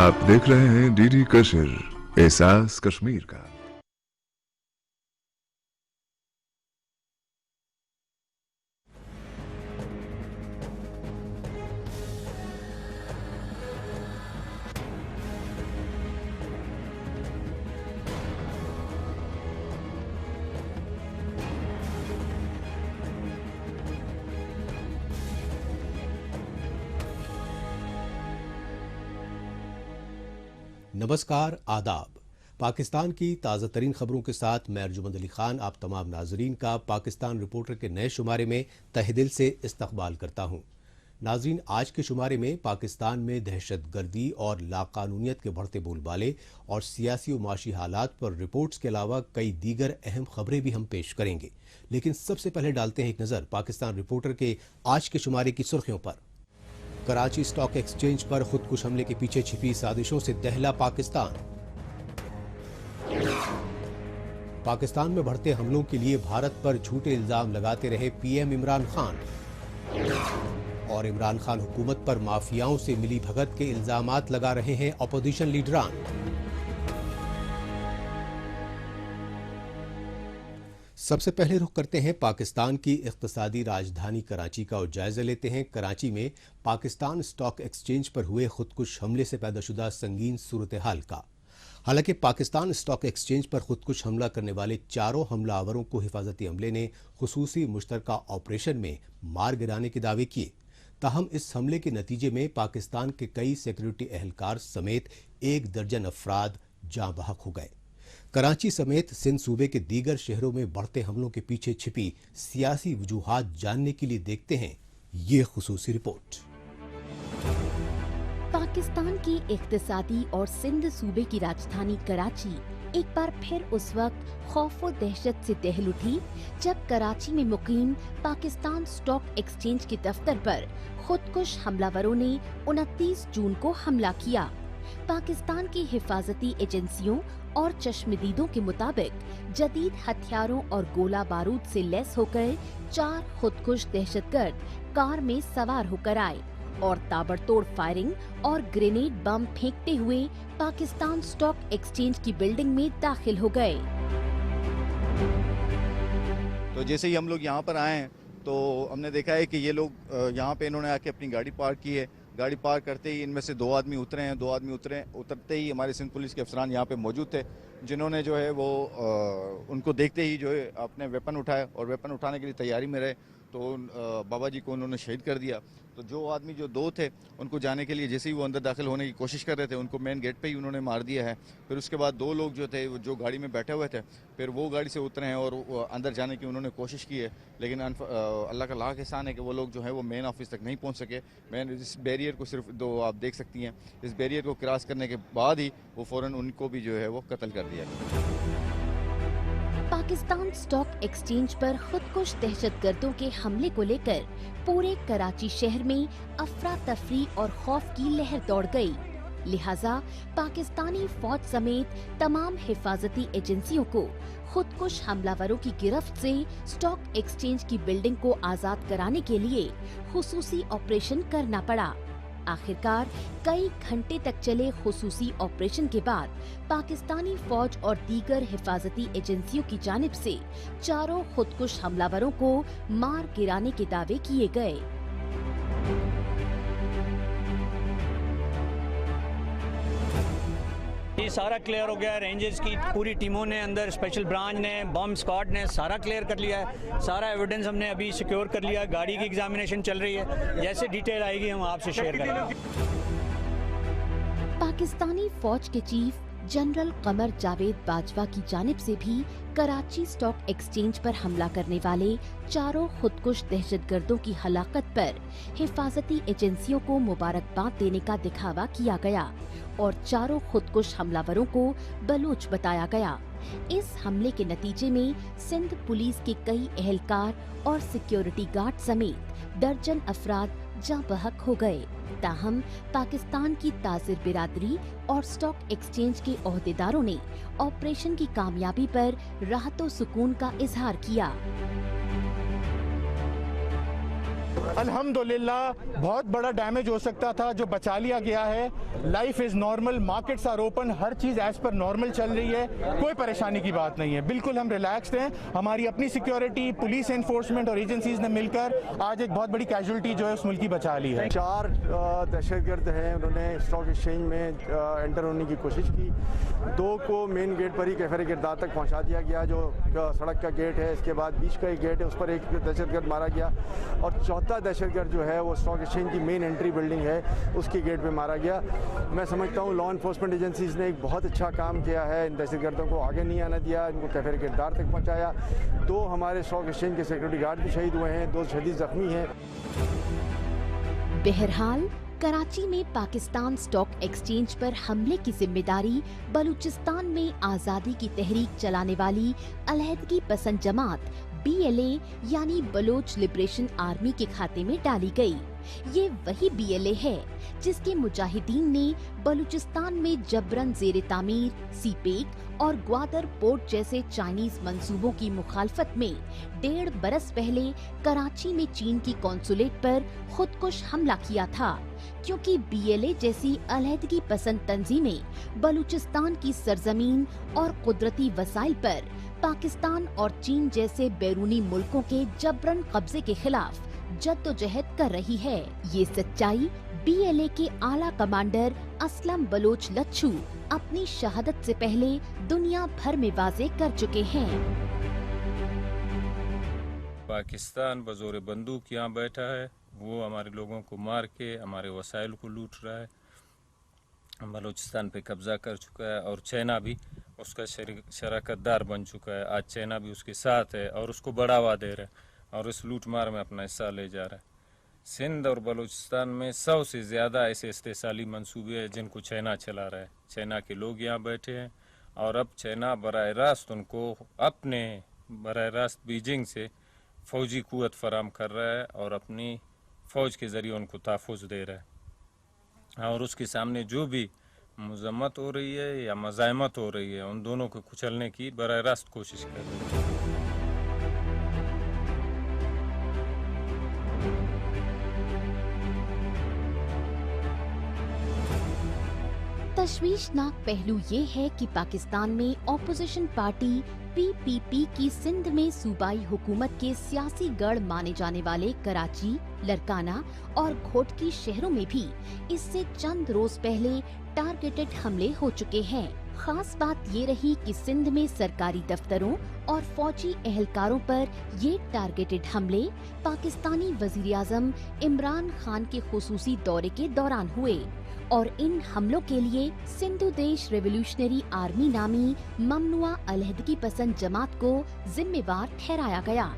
आप देख रहे हैं डीडी कश्मीर, एहसास कश्मीर का। नमस्कार, आदाब। पाकिस्तान की ताज़ा तरीन खबरों के साथ मैं अर्जुमंद अली खान आप तमाम नाजरीन का पाकिस्तान रिपोर्टर के नए शुमारे में तहे दिल से इस्तकबाल करता हूँ। नाजरीन, आज के शुमारे में पाकिस्तान में दहशत गर्दी और लाकानूनियत के बढ़ते बोलबाले और सियासी और माशी हालात पर रिपोर्ट्स के अलावा कई दीगर अहम खबरें भी हम पेश करेंगे। लेकिन सबसे पहले डालते हैं एक नज़र पाकिस्तान रिपोर्टर के आज के शुमारे की सुर्खियों पर। कराची स्टॉक एक्सचेंज पर खुदकुश हमले के पीछे छिपी साजिशों से दहला पाकिस्तान। पाकिस्तान में बढ़ते हमलों के लिए भारत पर झूठे इल्जाम लगाते रहे पीएम इमरान खान। और इमरान खान हुकूमत पर माफियाओं से मिली भगत के इल्जामात लगा रहे हैं अपोजिशन लीडरान। सबसे पहले रुख करते हैं पाकिस्तान की इख्तिसादी राजधानी कराची का और जायजा लेते हैं कराची में पाकिस्तान स्टॉक एक्सचेंज पर हुए खुदकुश हमले से पैदाशुदा संगीन सूरत हाल का। हालांकि पाकिस्तान स्टॉक एक्सचेंज पर खुदकुश हमला करने वाले चारों हमलावरों को हिफाजती अमले ने खुसूसी मुश्तरका ऑपरेशन में मार गिराने के दावे किए। ताहम इस हमले के नतीजे में पाकिस्तान के कई सिक्योरिटी एहलकार समेत 1 दर्जन अफराद जाँ बहक हो गए। कराची समेत सिंध सूबे के दीगर शहरों में बढ़ते हमलों के पीछे छिपी सियासी वजूहात जानने के लिए देखते हैं ये खुसूसी रिपोर्ट। पाकिस्तान की इख्तिसादी और सिंध सूबे की राजधानी कराची एक बार फिर उस वक्त खौफ और दहशत से दहल उठी जब कराची में मुकीम पाकिस्तान स्टॉक एक्सचेंज के दफ्तर पर खुदकुश हमलावरों ने 29 जून को हमला किया। पाकिस्तान की हिफाजती एजेंसियों और चश्मदीदों के मुताबिक जदीद हथियारों और गोला बारूद से लैस होकर 4 खुदकुश दहशतगर्द कार में सवार होकर आए और ताबड़तोड़ फायरिंग और ग्रेनेड बम फेंकते हुए पाकिस्तान स्टॉक एक्सचेंज की बिल्डिंग में दाखिल हो गए। तो जैसे ही हम लोग यहाँ पर आए हैं तो हमने देखा है कि ये लोग यहाँ पे इन्होंने आके अपनी गाड़ी पार्क की है। गाड़ी पार करते ही इनमें से 2 आदमी उतरे हैं। 2 आदमी उतरते ही हमारे सिंध पुलिस के अफसरान यहाँ पे मौजूद थे, जिन्होंने जो है वो उनको देखते ही जो है अपने वेपन उठाए और वेपन उठाने के लिए तैयारी में रहे तो बाबा जी को उन्होंने शहीद कर दिया। तो जो आदमी जो 2 थे उनको जाने के लिए जैसे ही वो अंदर दाखिल होने की कोशिश कर रहे थे उनको मेन गेट पे ही उन्होंने मार दिया है। फिर उसके बाद 2 लोग जो थे जो गाड़ी में बैठे हुए थे फिर वो गाड़ी से उतरे हैं और अंदर जाने की उन्होंने कोशिश की है, लेकिन अल्लाह का लाख एहसान है कि वो लोग जो है वो मेन ऑफिस तक नहीं पहुँच सके। मेन इस बैरियर को सिर्फ 2 आप देख सकती हैं, इस बैरियर को क्रॉस करने के बाद ही वो फ़ौरन उनको भी जो है वो कत्ल कर दिया गया। पाकिस्तान स्टॉक एक्सचेंज पर खुदकुश दहशतगर्दों के हमले को लेकर पूरे कराची शहर में अफरा तफरी और खौफ की लहर दौड़ गई। लिहाजा पाकिस्तानी फौज समेत तमाम हिफाजती एजेंसियों को खुदकुश हमलावरों की गिरफ्त से स्टॉक एक्सचेंज की बिल्डिंग को आजाद कराने के लिए खुसूसी ऑपरेशन करना पड़ा। आखिरकार कई घंटे तक चले खुसूसी ऑपरेशन के बाद पाकिस्तानी फौज और दीगर हिफाजती एजेंसियों की जानिब से चारों खुदकुश हमलावरों को मार गिराने के दावे किए गए। ये सारा क्लियर हो गया। रेंजर्स की पूरी टीमों ने अंदर, स्पेशल ब्रांच ने, बम स्क्वाड ने सारा क्लियर कर लिया है। सारा एविडेंस हमने अभी सिक्योर कर लिया। गाड़ी की एग्जामिनेशन चल रही है। जैसे डिटेल आएगी हम आपसे शेयर करेंगे। पाकिस्तानी फौज के चीफ जनरल कमर जावेद बाजवा की जानिब से भी कराची स्टॉक एक्सचेंज पर हमला करने वाले चारों खुदकुश दहशतगर्दों की हलाकत पर हिफाजती एजेंसियों को मुबारकबाद देने का दिखावा किया गया और चारों खुदकुश हमलावरों को बलूच बताया गया। इस हमले के नतीजे में सिंध पुलिस के कई एहलकार और सिक्योरिटी गार्ड समेत दर्जन अफराद जाँ बहक हो गए। ताहम पाकिस्तान की ताजिर बिरादरी और स्टॉक एक्सचेंज के ओहदेदारों ने ऑपरेशन की कामयाबी पर राहतो सुकून का इजहार किया। अल्हम्दुलिल्लाह बहुत बड़ा डैमेज हो सकता था जो बचा लिया गया है। Life is normal, markets are open, हर चीज एज पर नॉर्मल चल रही है, कोई परेशानी की बात नहीं है, बिल्कुल हम रिलैक्स्ड हैं। हमारी अपनी सिक्योरिटी, पुलिस एनफोर्समेंट और एजेंसीज ने मिलकर आज एक बहुत बड़ी कैजुअलिटी जो है उस मुल्क की बचा ली है। 4 दहशतगर्द हैं, उन्होंने स्टॉक एक्सचेंज में एंटर होने की कोशिश की। 2 को मेन गेट पर ही कैफे किरदार तक पहुंचा दिया गया जो सड़क का गेट है। इसके बाद बीच का एक गेट है, उस पर एक दहशतगर्द मारा गया और 4था दहशतगर्द जो है वो स्टॉक एक्सचेंज की मेन एंट्री बिल्डिंग है उसके गेट पे मारा गया। मैं समझता हूँ लॉ इन्फोर्समेंट एजेंसीज ने एक बहुत अच्छा काम किया है, इन दहशतगर्दों को आगे नहीं आने दिया, इनको कैफे किरदार तक पहुँचाया। 2 हमारे स्टॉक एक्सचेंज के सिक्योरिटी गार्ड भी शहीद हुए हैं, 2 शदीद जख्मी हैं। बहरहाल कराची में पाकिस्तान स्टॉक एक्सचेंज पर हमले की जिम्मेदारी बलूचिस्तान में आज़ादी की तहरीक चलाने वाली अलहदगी पसंद जमात BLA यानी बलोच लिबरेशन आर्मी के खाते में डाली गई। ये वही BLA है जिसके मुजाहिदीन ने बलूचिस्तान में जबरन जेर तामीर सीपेक और ग्वादर पोर्ट जैसे चाइनीज मंसूबों की मुखालफत में 1.5 बरस पहले कराची में चीन की कॉन्सुलेट पर खुदकुश हमला किया था, क्योंकि BLA जैसी अलहदगी पसंद तंजीमें बलूचिस्तान की सरजमीन और कुदरती वसाइल पर पाकिस्तान और चीन जैसे बैरूनी मुल्कों के जबरन कब्जे के खिलाफ जद्दोजहद कर रही है। ये सच्चाई BLA के आला कमांडर असलम बलोच लच्छू अपनी शहादत से पहले दुनिया भर में वाजे कर चुके हैं। पाकिस्तान बजोर बंदूक यहाँ बैठा है, वो हमारे लोगों को मार के हमारे वसाइल को लूट रहा है, बलूचिस्तान पे कब्जा कर चुका है और चाइना भी उसका शराकतदार बन चुका है। आज चाइना भी उसके साथ है और उसको बढ़ावा दे रहा है और इस लूट मार में अपना हिस्सा ले जा रहा है। सिंध और बलूचिस्तान में 100 से ज़्यादा ऐसे इस्तेसाली मंसूबे हैं जिनको चाइना चला रहा है। चाइना के लोग यहाँ बैठे हैं और अब चाइना बराह रास्त उनको अपने बराह रास्त बीजिंग से फ़ौजी क़ुव्वत फराम कर रहा है और अपनी फ़ौज के ज़रिए उनको तहफ़्फ़ुज़ दे रहा है और उसके सामने जो भी मज़म्मत हो रही है या मज़ाहमत हो रही है उन दोनों को कुचलने की बराह रास्त कोशिश कर रही है। तशवीशनाक पहलू ये है कि पाकिस्तान में ऑपोजिशन पार्टी PPP की सिंध में सूबाई हुकूमत के सियासी गढ़ माने जाने वाले कराची, लरकाना और घोटकी शहरों में भी इससे चंद रोज पहले टारगेटेड हमले हो चुके हैं। खास बात ये रही कि सिंध में सरकारी दफ्तरों और फौजी एहलकारों पर ये टारगेटेड हमले पाकिस्तानी वज़ीर-ए-आज़म इमरान खान के खुसूसी दौरे के दौरान हुए और इन हमलों के लिए सिंधु देश रेवोल्यूशनरी आर्मी नामी ममनुआ अलहदगी पसंद जमात को जिम्मेवार ठहराया गया,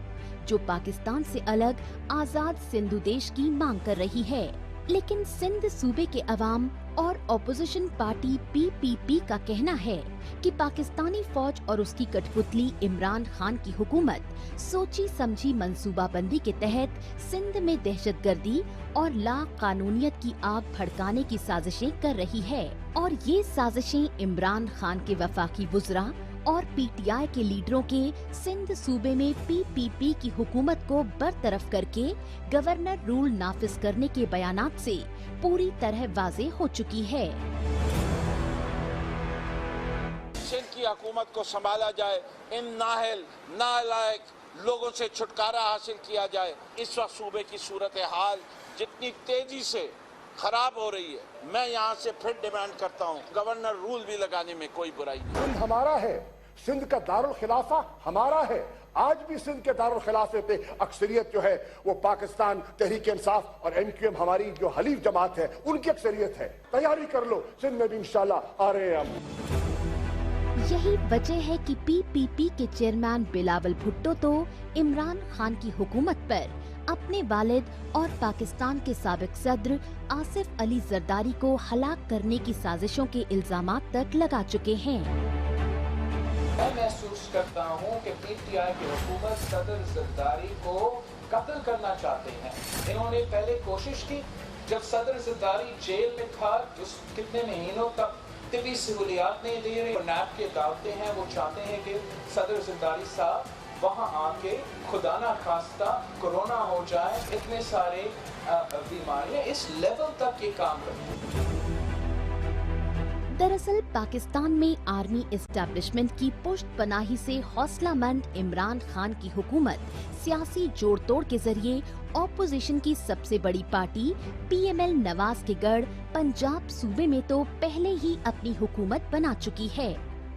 जो पाकिस्तान से अलग आजाद सिंधु देश की मांग कर रही है। लेकिन सिंध सूबे के अवाम और ऑपोजिशन पार्टी PPP का कहना है कि पाकिस्तानी फौज और उसकी कठपुतली इमरान खान की हुकूमत सोची समझी मंसूबाबंदी के तहत सिंध में दहशतगर्दी और ला कानूनियत की आग भड़काने की साजिशें कर रही है और ये साजिशें इमरान खान के वफाकी वुज़रा और PTI के लीडरों के सिंध सूबे में PPP की हुकूमत को बरतरफ करके गवर्नर रूल नाफिज करने के बयानात से पूरी तरह वाज़े हो चुकी है। सिंध की हुकूमत को संभाला जाए, इन नाहल नालायक लोगों से छुटकारा हासिल किया जाए। इस वक्त सूबे की सूरत हाल जितनी तेजी से खराब हो रही है, मैं यहाँ से फिर डिमांड करता हूँ गवर्नर रूल भी लगाने में कोई बुराई नहीं। सिंध हमारा है, सिंध का दारुल खिलाफा हमारा है। आज भी सिंध के दारुल खिलाफे पे अक्सरियत जो है वो पाकिस्तान तहरीक इंसाफ और MQM हमारी जो हलीफ जमात है उनकी अक्सरियत है। तैयारी कर लो, सिंध में भी इंशाल्लाह आ रहे हैं हम। यही वजह है कि PPP के चेयरमैन बिलावल भुट्टो तो इमरान खान की हुकूमत पर अपने वालिद और पाकिस्तान के साबिक सदर आसिफ अली जरदारी को हलाक करने की साजिशों के इल्जामात तक लगा चुके हैं। मैं महसूस करता हूँ कि PTI की हुकूमत सदर जरदारी को कत्ल करना चाहते हैं। इन्होंने पहले कोशिश की, जब सदर जरदारी जेल में था, जिस कितने महीनों तक तिबी सहूलियात नहीं दे रहे, नैब के दावते हैं, वो चाहते हैं कि सदर जरदारी साहब वहां आके खुदा ना खास्ता कोरोना हो जाए, इतने सारे बीमारियां, इस लेवल तक ये काम करते हैं। दरअसल पाकिस्तान में आर्मी एस्टैब्लिशमेंट की पुष्टपनाही से हौसलामंद इमरान खान की हुकूमत सियासी जोड़ तोड़ के जरिए ऑपोजिशन की सबसे बड़ी पार्टी पीएमएल नवाज के गढ़ पंजाब सूबे में तो पहले ही अपनी हुकूमत बना चुकी है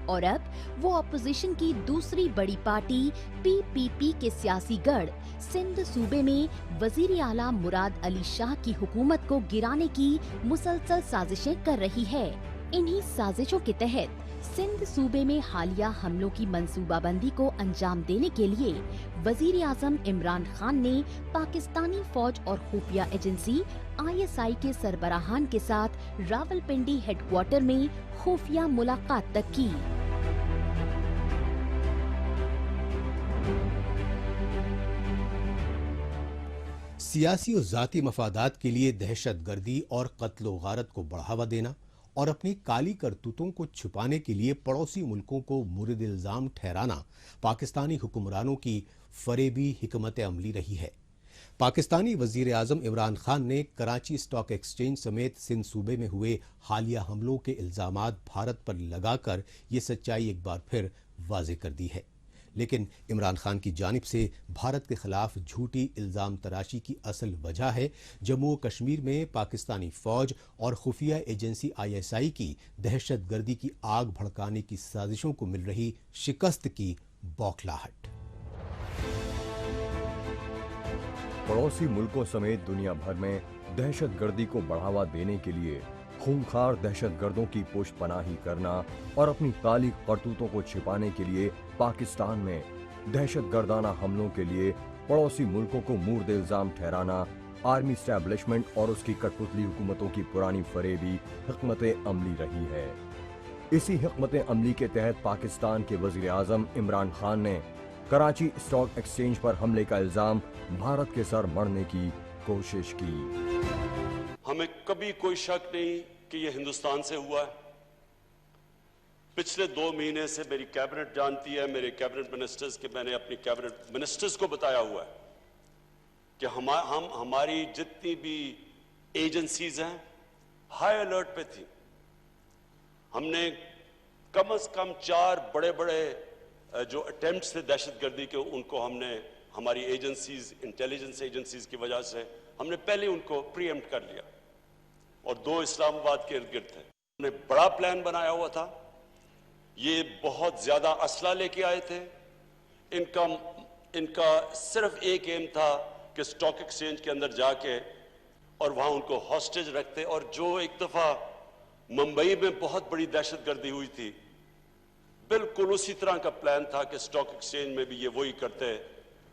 और अब वो ऑपोजिशन की दूसरी बड़ी पार्टी पीपीपी के सियासी गढ़ सिंध सूबे में वजीर आला मुराद अली शाह की हुकूमत को गिराने की मुसलसल साजिशें कर रही है। इन्हीं साजिशों के तहत सिंध सूबे में हालिया हमलों की मंसूबाबंदी को अंजाम देने के लिए वजीर आजम इमरान खान ने पाकिस्तानी फौज और खुफिया एजेंसी ISI के सरबराहान के साथ रावलपिंडी हेडक्वार्टर में खुफिया मुलाकात तक की। सियासी और जाती मफादात के लिए दहशतगर्दी और कत्ल व गारत को बढ़ावा देना और अपनी काली करतूतों को छुपाने के लिए पड़ोसी मुल्कों को मुर्द इल्जाम ठहराना पाकिस्तानी हुक्मरानों की फरेबी हिकमत अमली रही है। पाकिस्तानी वजीर आजम इमरान खान ने कराची स्टॉक एक्सचेंज समेत सिंध सूबे में हुए हालिया हमलों के इल्जामात भारत पर लगाकर ये सच्चाई एक बार फिर वाज़ेह कर दी है। लेकिन इमरान खान की जानिब से भारत के खिलाफ झूठी इल्ज़ाम तराशी की असल वजह है जम्मू व कश्मीर में पाकिस्तानी फौज और खुफिया एजेंसी ISI की दहशतगर्दी की आग भड़काने की साजिशों को मिल रही शिकस्त की बौखलाहट। पड़ोसी मुल्कों समेत दुनिया भर में दहशतगर्दी को बढ़ावा देने के लिए खूंखार दहशतगर्दों की पुष्टपनाही करना और अपनी काली करतूतों को छिपाने के लिए पाकिस्तान में दहशतगर्दाना हमलों के लिए पड़ोसी मुल्कों को मुर्द इल्जाम ठहराना आर्मी एस्टैब्लिशमेंट और उसकी कठपुतली हुकूमतों की पुरानी फरेबी हिकमत अमली रही है। इसी हिकमत अमली के तहत पाकिस्तान के वजीर आजम इमरान खान ने कराची स्टॉक एक्सचेंज पर हमले का इल्जाम भारत के सर मढ़ने की कोशिश की। हमें कभी कोई शक नहीं कि यह हिंदुस्तान से हुआ है। पिछले 2 महीने से मेरी कैबिनेट जानती है, मेरे कैबिनेट मिनिस्टर्स के, मैंने अपनी कैबिनेट मिनिस्टर्स को बताया हुआ है कि हमारी जितनी भी एजेंसीज हैं हाई अलर्ट पे थी। हमने कम से कम 4 बड़े बड़े जो अटेम्प्ट्स थे दहशतगर्दी के, उनको हमने हमारी एजेंसीज, इंटेलिजेंस एजेंसीज की वजह से हमने पहले उनको प्रीएम्प्ट कर लिया और 2 इस्लामाबाद के इर्द गिर्द थे। हमने बड़ा प्लान बनाया हुआ था। ये बहुत ज्यादा असला लेके आए थे। इनका सिर्फ एक एम था कि स्टॉक एक्सचेंज के अंदर जाके और वहां उनको हॉस्टेज रखते। और जो एक दफा मुंबई में बहुत बड़ी दहशतगर्दी हुई थी, बिल्कुल उसी तरह का प्लान था कि स्टॉक एक्सचेंज में भी ये वही करते,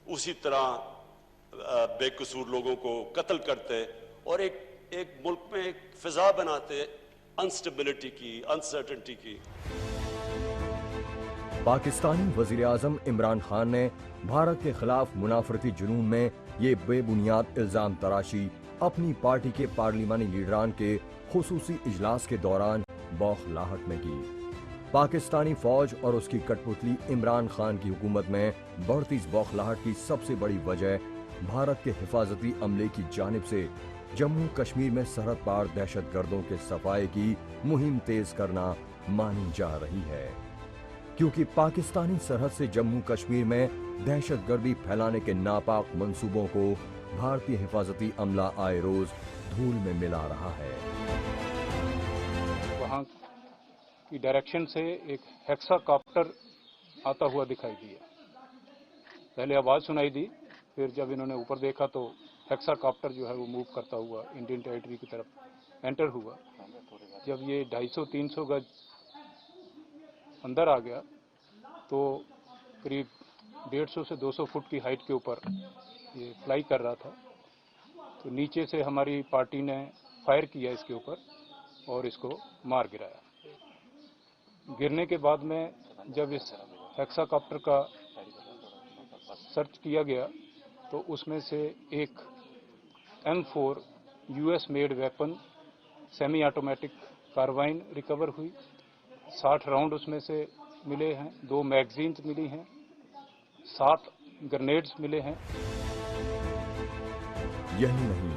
उसी तरह बेकसूर लोगों को कत्ल करते और एक मुल्क में एक फिजा बनाते अनस्टेबिलिटी की, अनसर्टेनिटी की। पाकिस्तानी वजीर आजम इमरान खान ने भारत के खिलाफ मुनाफरती जुनून में ये बेबुनियाद इल्जाम तराशी अपनी पार्टी के पार्लिमानी लीडरान के खुसूसी इजलास के दौरान बौखलाहट में की। पाकिस्तानी फौज और उसकी कठपुतली इमरान खान की हुकूमत में बढ़ती इस बौखलाहट की सबसे बड़ी वजह भारत के हिफाजती अमले की जानिब से जम्मू कश्मीर में सरहद पार दहशतगर्दों के सफाए की मुहिम तेज करना मानी जा रही है, क्योंकि पाकिस्तानी सरहद से जम्मू कश्मीर में दहशतगर्दी फैलाने के नापाक मंसूबों को भारतीय हिफाजती अमला आए रोज धूल में मिला रहा है। वहाँ की डायरेक्शन से एक हेक्साकॉप्टर आता हुआ दिखाई दिया। पहले आवाज सुनाई दी, फिर जब इन्होंने ऊपर देखा तो हेक्साकॉप्टर जो है वो मूव करता हुआ इंडियन टेरिटरी की तरफ एंटर हुआ। जब ये 250-300 गज अंदर आ गया तो करीब 150 से 200 फुट की हाइट के ऊपर ये फ्लाई कर रहा था। तो नीचे से हमारी पार्टी ने फायर किया इसके ऊपर और इसको मार गिराया। गिरने के बाद में जब इस हेक्साकॉप्टर का सर्च किया गया तो उसमें से एक M4 US made weapon semi automatic carbine recover हुई। 60 राउंड उसमें से मिले हैं, 2 मैगजीन्स मिली हैं 7 ग्रेनेड्स मिले हैं। यही नहीं,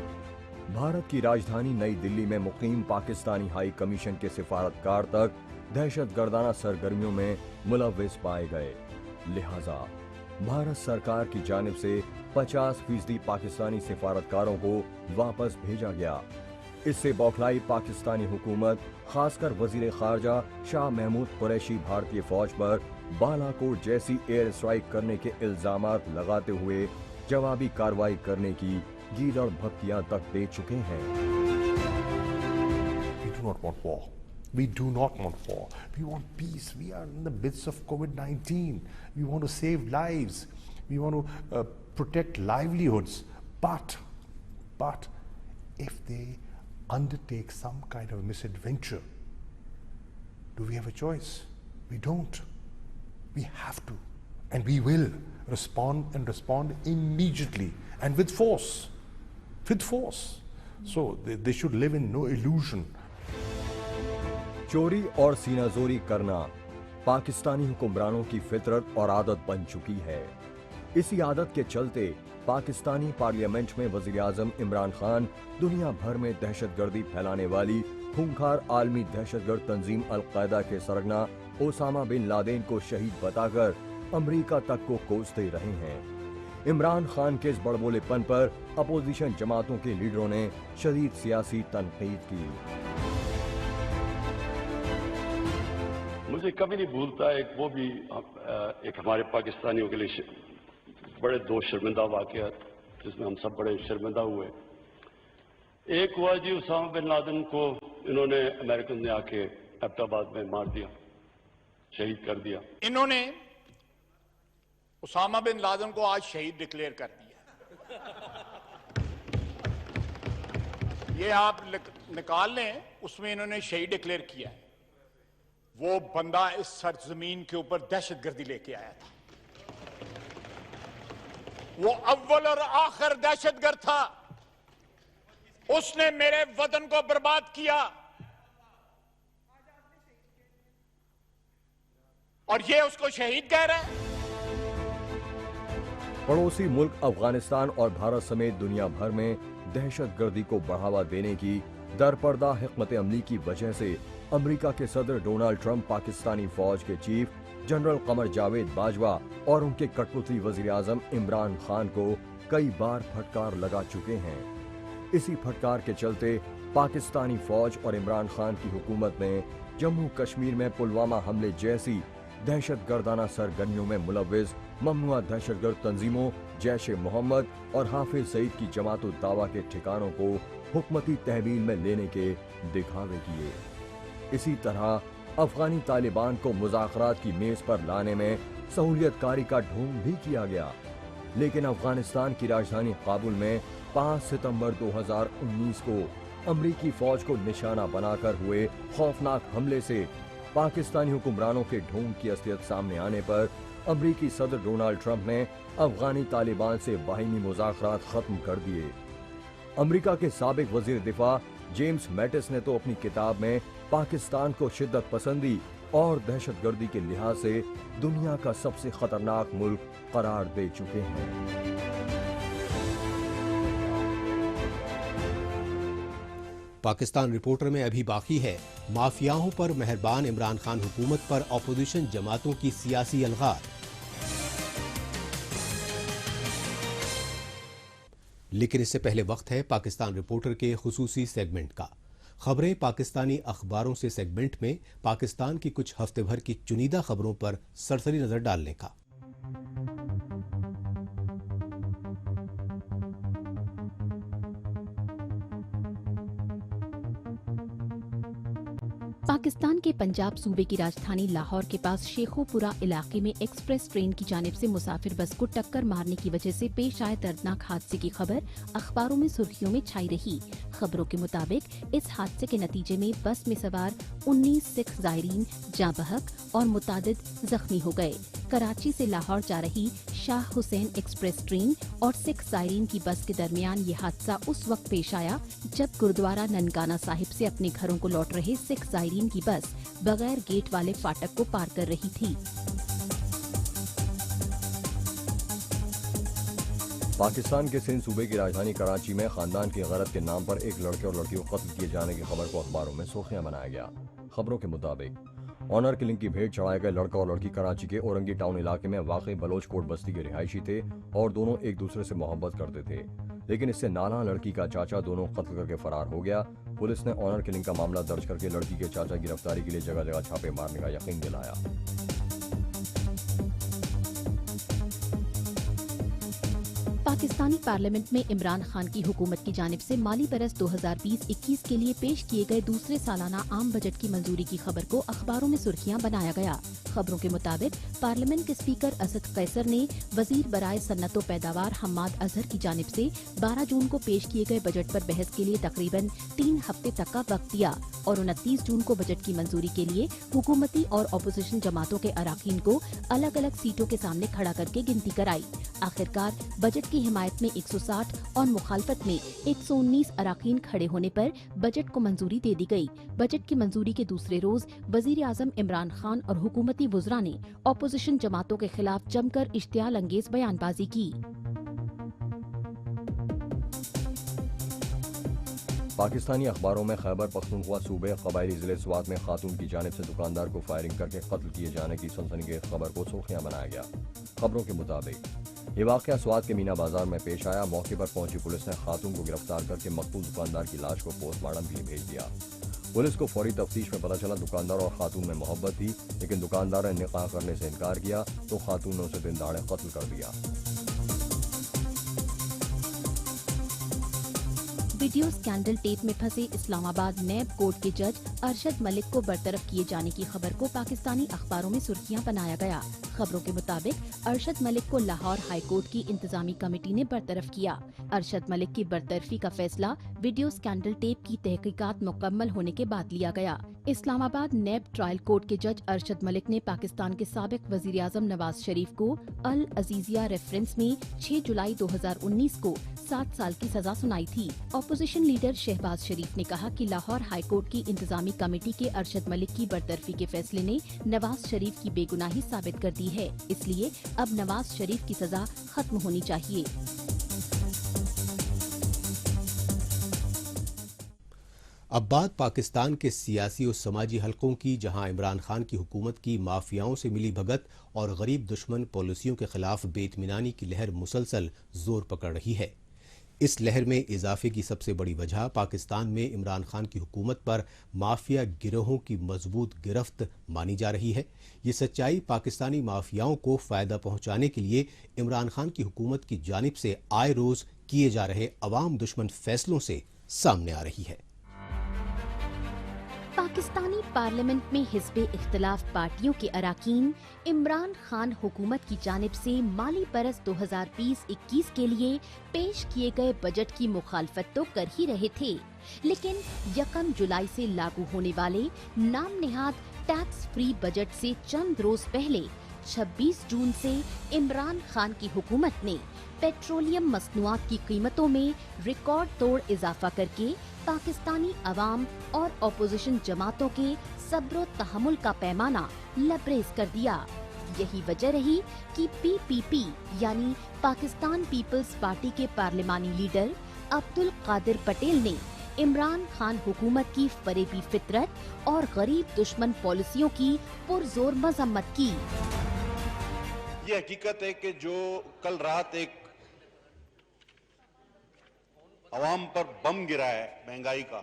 भारत की राजधानी नई दिल्ली में मुकीम पाकिस्तानी हाई कमीशन के सिफारतकार तक दहशतगर्दाना सरगर्मियों में मुलव्विस पाए गए। लिहाजा भारत सरकार की जानिब से 50% पाकिस्तानी सिफारतकारों को वापस भेजा गया। इससे बौखलाई पाकिस्तानी हुकूमत, खासकर वजीर खारजा शाह महमूद कुरैशी भारतीय फौज पर बालाकोट जैसी एयर स्ट्राइक करने के इल्जामात लगाते हुए जवाबी कार्रवाई करने की गीदड़ भक्तियां तक दे चुके हैं। We do not want war. We want peace. We are in the midst of COVID-19. We want to save lives. We want to protect livelihoods. But if they undertake some kind of misadventure, do we have a choice? We don't. We have to. And we will respond immediately and with force. With force. So they should live in no illusion. चोरी और सीनाजोरी करना पाकिस्तानी हुक्मरानों की फितरत और आदत बन चुकी है। इसी आदत के चलते पाकिस्तानी पार्लियामेंट में वजीर आजम इमरान खान दुनिया भर में दहशतगर्दी फैलाने वाली खूंखार आलमी दहशतगर्द तंजीम अल-कायदा के सरगना ओसामा बिन लादेन को शहीद बताकर अमेरिका तक को कोसते रहे हैं। इमरान खान के इस बड़बोलेपन पर अपोजिशन जमातों के लीडरों ने शदीद सियासी तनकीद की। मुझे कभी नहीं भूलता एक हमारे पाकिस्तानियों के लिए बड़े 2 शर्मिंदा वाक़यात जिसमें हम सब बड़े शर्मिंदा हुए। एक हुआ जी, उसामा बिन लादेन को इन्होंने अमेरिकन ने आके एबटाबाद में मार दिया, शहीद कर दिया। इन्होंने उसामा बिन लादेन को आज शहीद डिक्लेयर कर दिया। ये आप निकाल लें, उसमें इन्होंने शहीद डिक्लेयर किया है। वो बंदा इस सरजमीन के ऊपर दहशतगर्दी लेके आया था। वो अव्वल और आखिर दहशतगर्द था। उसने मेरे वतन को बर्बाद किया और ये उसको शहीद कह रहे हैं। पड़ोसी मुल्क अफगानिस्तान और भारत समेत दुनिया भर में दहशतगर्दी को बढ़ावा देने की दरपर्दा हिकमत अमली की वजह से अमेरिका के सदर डोनाल्ड ट्रंप पाकिस्तानी फौज के चीफ जनरल कमर जावेद बाजवा और उनके कठपुतली वजीर आजम इमरान खान को कई बार फटकार लगा चुके हैं। इसी फटकार के चलते पाकिस्तानी फौज और इमरान खान की हुकूमत ने जम्मू कश्मीर में पुलवामा हमले जैसी दहशतगर्दाना सरगर्मियों में मुलव्विस ममनुआ दहशतगर्द तंजीमों जैश ए मोहम्मद और हाफिज सईद की जमात उद दावा के ठिकानों को हुकूमती तहवील में लेने के दिखावे किए। इसी तरह अफगानी तालिबान को मुज़ाकरात की मेज पर लाने में सहूलियतकारी का ढोंग भी किया गया, लेकिन अफगानिस्तान की राजधानी काबुल में 5 सितंबर 2019 को अमरीकी फौज को निशाना बनाकर हुए खौफनाक हमले से पाकिस्तानी हुक्मरानों के ढोंग की असलियत सामने आने पर अमरीकी सदर डोनाल्ड ट्रंप ने अफगानी तालिबान से बाहिनी मुज़ाकरात खत्म कर दिए। अमरीका के साबिक वजीर दिफा जेम्स मैटिस ने तो अपनी किताब में पाकिस्तान को शिद्दत पसंदी और दहशतगर्दी के लिहाज से दुनिया का सबसे खतरनाक मुल्क करार दे चुके हैं। पाकिस्तान रिपोर्टर में अभी बाकी है माफियाओं पर मेहरबान इमरान खान हुकूमत पर अपोजिशन जमातों की सियासी अलगार। लेकिन इससे पहले वक्त है पाकिस्तान रिपोर्टर के खुसूसी सेगमेंट का। खबरें पाकिस्तानी अखबारों से सेगमेंट में पाकिस्तान की कुछ हफ्ते भर की चुनिंदा खबरों पर सरसरी नजर डालने का। पाकिस्तान के पंजाब सूबे की राजधानी लाहौर के पास शेखोपुरा इलाके में एक्सप्रेस ट्रेन की जानिब से मुसाफिर बस को टक्कर मारने की वजह से पेश आए दर्दनाक हादसे की खबर अखबारों में सुर्खियों में छाई रही। खबरों के मुताबिक इस हादसे के नतीजे में बस में सवार 19 सिख ज़ायरीन जाँ बहक और मुतादिद जख्मी हो गए। कराची से लाहौर जा रही शाह हुसैन एक्सप्रेस ट्रेन और सिख ज़ायरीन की बस के दरमियान ये हादसा उस वक्त पेश आया जब गुरुद्वारा ननकाना साहिब से अपने घरों को लौट रहे सिख ज़ायरीन की बस बगैर गेट वाले फाटक को पार कर रही थी। पाकिस्तान के सिंध सूबे की राजधानी कराची में खानदान की गैरत के नाम पर एक लड़के और लड़की को कत्ल किए जाने की खबर को अखबारों में सुर्खियां बनाया गया। खबरों के मुताबिक ऑनर किलिंग की भेंट चढ़ाए गए लड़का और लड़की कराची के औरंगी टाउन इलाके में वाकई बलोच कोट बस्ती के रिहायशी थे और दोनों एक दूसरे से मोहब्बत करते थे, लेकिन इससे नाला लड़की का चाचा दोनों कत्ल करके फरार हो गया। पुलिस ने ऑनर किलिंग का मामला दर्ज करके लड़की के चाचा की गिरफ्तारी के लिए जगह जगह छापे मारने का यकीन दिलाया। पाकिस्तानी पार्लियामेंट में इमरान खान की हुकूमत की जानिब से माली बरस 2020-21 के लिए पेश किए गए दूसरे सालाना आम बजट की मंजूरी की खबर को अखबारों में सुर्खियां बनाया गया। खबरों के मुताबिक पार्लियामेंट के स्पीकर असद कैसर ने वजीर बराए सन्नत व पैदावार हम्माद अजहर की जानिब से 12 जून को पेश किए गए बजट पर बहस के लिए तकरीबन 3 हफ्ते तक का वक्त दिया और 29 जून को बजट की मंजूरी के लिए हुकूमती और अपोजिशन जमातों के अराकीन को अलग अलग सीटों के सामने खड़ा करके गिनती कराई। आखिरकार बजट की हिमायत में 160 और मुखालफत में 119 अराकीन खड़े होने पर बजट को मंजूरी दे दी गई। बजट की मंजूरी के दूसरे रोज वजीर आजम इमरान खान और हुकूमती वुज़रा ने अपोजिशन जमातों के खिलाफ जमकर इश्तियाल अंगेज बयानबाजी की। पाकिस्तानी अखबारों में खैबर पख्तूनख्वा सूबे कबायली जिले स्वात में खातून की जानिब से दुकानदार को फायरिंग करके कत्ल किए जाने की सनसनीखेज खबर को सुर्खियां बनाया गया। खबरों के मुताबिक ये वाकया स्वात के मीना बाजार में पेश आया। मौके पर पहुंची पुलिस ने खातून को गिरफ्तार करके मकतूल दुकानदार की लाश को पोस्टमार्टम के लिए भेज दिया। पुलिस को फौरी तफ्तीश में पता चला दुकानदार और खातून में मोहब्बत थी, लेकिन दुकानदार ने निकाह करने से इनकार किया तो खातून ने उसे दिन दहाड़े कत्ल कर दिया। वीडियो स्कैंडल टेप में फंसे इस्लामाबाद नैब कोर्ट के जज अरशद मलिक को बरतरफ किए जाने की खबर को पाकिस्तानी अखबारों में सुर्खियां बनाया गया। खबरों के मुताबिक अरशद मलिक को लाहौर हाई कोर्ट की इंतजामी कमेटी ने बरतरफ किया। अरशद मलिक की बरतरफी का फैसला वीडियो स्कैंडल टेप की तहकीकात मुकम्मल होने के बाद लिया गया। इस्लामाबाद नैब ट्रायल कोर्ट के जज अरशद मलिक ने पाकिस्तान के साबिक वजीर आजम नवाज शरीफ को अल अजीजिया रेफरेंस में 6 जुलाई 2019 को 7 साल की सजा सुनाई थी। अपोजिशन लीडर शहबाज शरीफ ने कहा कि लाहौर हाई कोर्ट की इंतजामी कमेटी के अरशद मलिक की बरतरफी के फैसले ने नवाज शरीफ की बेगुनाही साबित कर दी है, इसलिए अब नवाज शरीफ की सजा खत्म होनी चाहिए। अब बात पाकिस्तान के सियासी और समाजी हलकों की, जहां इमरान खान की हुकूमत की माफियाओं से मिली भगत और गरीब दुश्मन पॉलिसियों के खिलाफ बेइत्मीनानी की लहर मुसलसल जोर पकड़ रही है। इस लहर में इजाफे की सबसे बड़ी वजह पाकिस्तान में इमरान खान की हुकूमत पर माफिया गिरोहों की मजबूत गिरफ्त मानी जा रही है। ये सच्चाई पाकिस्तानी माफियाओं को फायदा पहुंचाने के लिए इमरान खान की हुकूमत की जानिब से आए रोज किए जा रहे अवाम दुश्मन फैसलों से सामने आ रही है। पाकिस्तानी पार्लियामेंट में हिज़्ब इख्तिलाफ पार्टियों के अराकीन इमरान खान हुकूमत की जानिब से माली बरस 2020-21 के लिए पेश किए गए बजट की मुखालफत तो कर ही रहे थे, लेकिन 1 जुलाई से लागू होने वाले नाम नेहाद टैक्स फ्री बजट से चंद रोज पहले 26 जून से इमरान खान की हुकूमत ने पेट्रोलियम मसनूआत की कीमतों में रिकॉर्ड तोड़ इजाफा करके पाकिस्तानी अवाम और अपोजिशन जमातों के सब्र तहम्मुल का पैमाना लबरेज कर दिया। यही वजह रही कि PPP यानी पाकिस्तान पीपल्स पार्टी के पार्लिमानी लीडर अब्दुल कादिर पटेल ने इमरान खान हुकूमत की फरेबी फितरत और गरीब दुश्मन पॉलिसियों की पुरजोर मजम्मत की। ये हकीकत है कि जो कल रात एक अवाम पर बम गिरा है महंगाई का,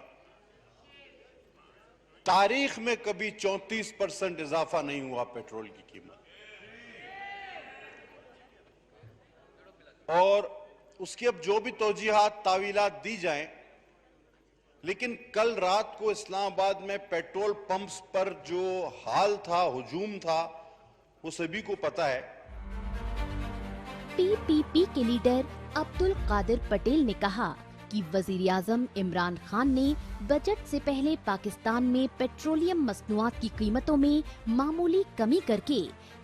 तारीख में कभी 34% इजाफा नहीं हुआ पेट्रोल की कीमत, और उसकी अब जो भी तौजीहात तावीलात दी जाएं, लेकिन कल रात को इस्लामाबाद में पेट्रोल पंप्स पर जो हाल था, हुजूम था, वो सभी को पता है। PPP के लीडर अब्दुल कादिर पटेल ने कहा कि वजीर आजम इमरान खान ने बजट से पहले पाकिस्तान में पेट्रोलियम मसनूआत की कीमतों में मामूली कमी करके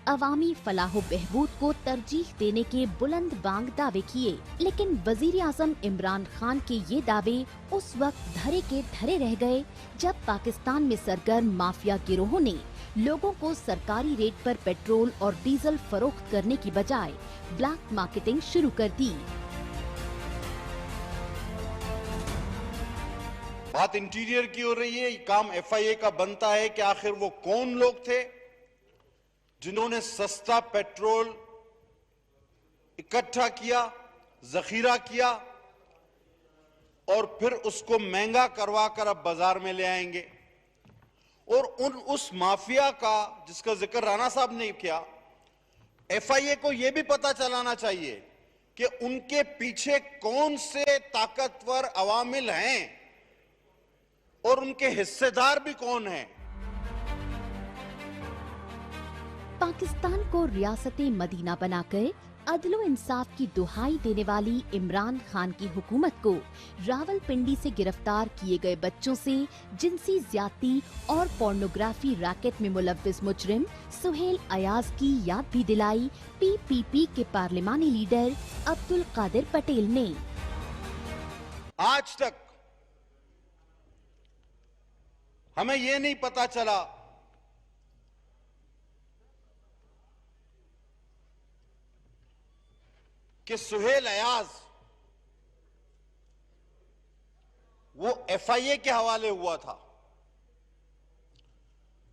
अवामी फलाह बहबूद को तरजीह देने के बुलंद बांग दावे किए, लेकिन वजीर आजम इमरान खान के ये दावे उस वक्त धरे के धरे रह गए जब पाकिस्तान में सरगर्म माफिया गिरोहों ने लोगों को सरकारी रेट पर पेट्रोल और डीजल फरोख्त करने की बजाय ब्लैक मार्केटिंग शुरू कर दी। बात इंटीरियर की हो रही है। काम FIA का बनता है कि आखिर वो कौन लोग थे जिन्होंने सस्ता पेट्रोल इकट्ठा किया, जखीरा किया और फिर उसको महंगा करवा कर अब बाजार में ले आएंगे। और उस माफिया का जिसका जिक्र राणा साहब ने किया, FIA को यह भी पता चलाना चाहिए कि उनके पीछे कौन से ताकतवर अवामिल हैं और उनके हिस्सेदार भी कौन हैं। पाकिस्तान को रियासते मदीना बनाकर अदलो इंसाफ की दुहाई देने वाली इमरान खान की हुकूमत को रावलपिंडी से गिरफ्तार किए गए बच्चों से जिनसी ज्यादती और पोर्नोग्राफी रैकेट में मुलव्विस मुजरिम सुहेल अयाज की याद भी दिलाई PPP के पार्लिमानी लीडर अब्दुल कादिर पटेल ने। आज तक हमें यह नहीं पता चला कि सुहेल अयाज वो FIA के हवाले हुआ था।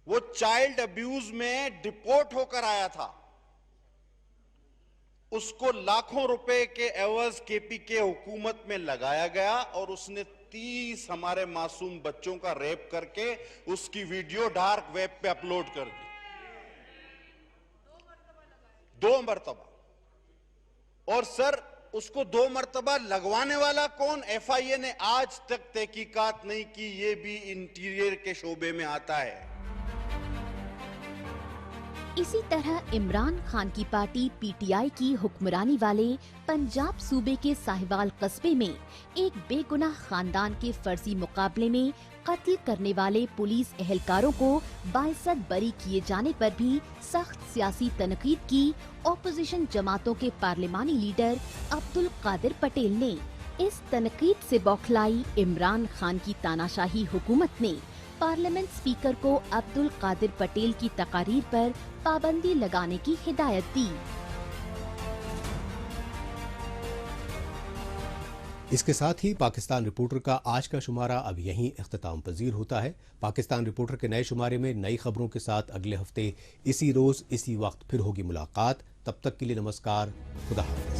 वो चाइल्ड अब्यूज में डिपोर्ट होकर आया था। उसको लाखों रुपए के एवज KPK हुकूमत में लगाया गया और उसने 30 हमारे मासूम बच्चों का रेप करके उसकी वीडियो डार्क वेब पे अपलोड कर दी। 2 मरतबा। और सर उसको 2 मरतबा लगवाने वाला कौन, FIA ने आज तक तहकीकात नहीं की। ये भी इंटीरियर के शोबे में आता है। इसी तरह इमरान खान की पार्टी PTI की हुक्मरानी वाले पंजाब सूबे के साहिवाल कस्बे में एक बेगुनाह खानदान के फर्जी मुकाबले में कत्ल करने वाले पुलिस एहलकारों को बाइज्जत बरी किए जाने पर भी सख्त सियासी तनकीद की ऑपोजिशन जमातों के पार्लिमानी लीडर अब्दुल कादिर पटेल ने। इस तनकीद से बौखलाई इमरान खान की तानाशाही हुकूमत ने पार्लियामेंट स्पीकर को अब्दुल कादिर पटेल की तकारीर पर पाबंदी लगाने की हिदायत दी। इसके साथ ही पाकिस्तान रिपोर्टर का आज का शुमारा अब यहीं इख्तिताम पजीर होता है। पाकिस्तान रिपोर्टर के नए शुमारे में नई खबरों के साथ अगले हफ्ते इसी रोज इसी वक्त फिर होगी मुलाकात। तब तक के लिए नमस्कार, खुदा हाफिज़।